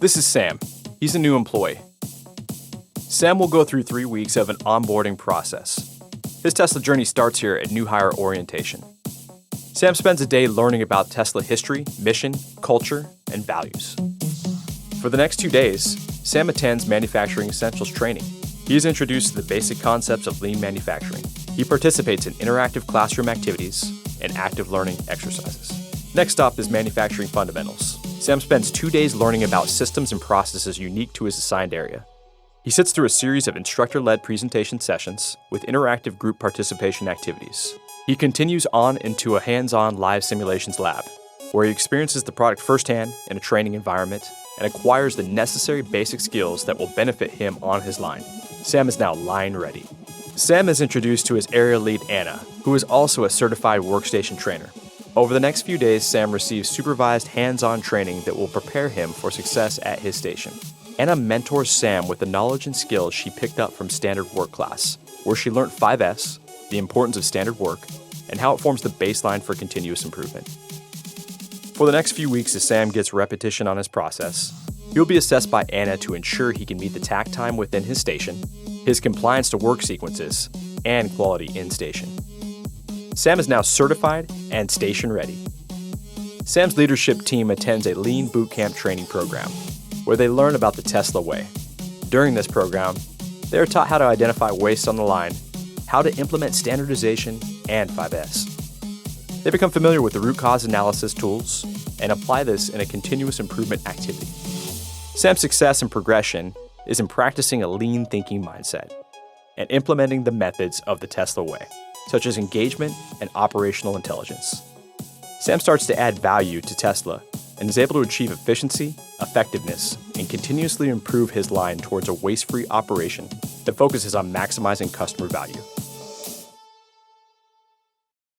This is Sam. He's a new employee. Sam will go through 3 weeks of an onboarding process. His Tesla journey starts here at new hire orientation. Sam spends a day learning about Tesla history, mission, culture, and values. For the next 2 days, Sam attends manufacturing essentials training. He is introduced to the basic concepts of lean manufacturing. He participates in interactive classroom activities and active learning exercises. Next stop is manufacturing fundamentals. Sam spends 2 days learning about systems and processes unique to his assigned area. He sits through a series of instructor-led presentation sessions with interactive group participation activities. He continues on into a hands-on live simulations lab, where he experiences the product firsthand in a training environment and acquires the necessary basic skills that will benefit him on his line. Sam is now line ready. Sam is introduced to his area lead, Anna, who is also a certified workstation trainer. Over the next few days, Sam receives supervised hands-on training that will prepare him for success at his station. Anna mentors Sam with the knowledge and skills she picked up from standard work class, where she learned 5S, the importance of standard work, and how it forms the baseline for continuous improvement. For the next few weeks, as Sam gets repetition on his process, he'll be assessed by Anna to ensure he can meet the takt time within his station, his compliance to work sequences, and quality in station. Sam is now certified and station ready. Sam's leadership team attends a lean bootcamp training program where they learn about the Tesla way. During this program, they are taught how to identify waste on the line, how to implement standardization and 5S. They become familiar with the root cause analysis tools and apply this in a continuous improvement activity. Sam's success and progression is in practicing a lean thinking mindset and implementing the methods of the Tesla way, such as engagement and operational intelligence. Sam starts to add value to Tesla and is able to achieve efficiency, effectiveness, and continuously improve his line towards a waste-free operation that focuses on maximizing customer value.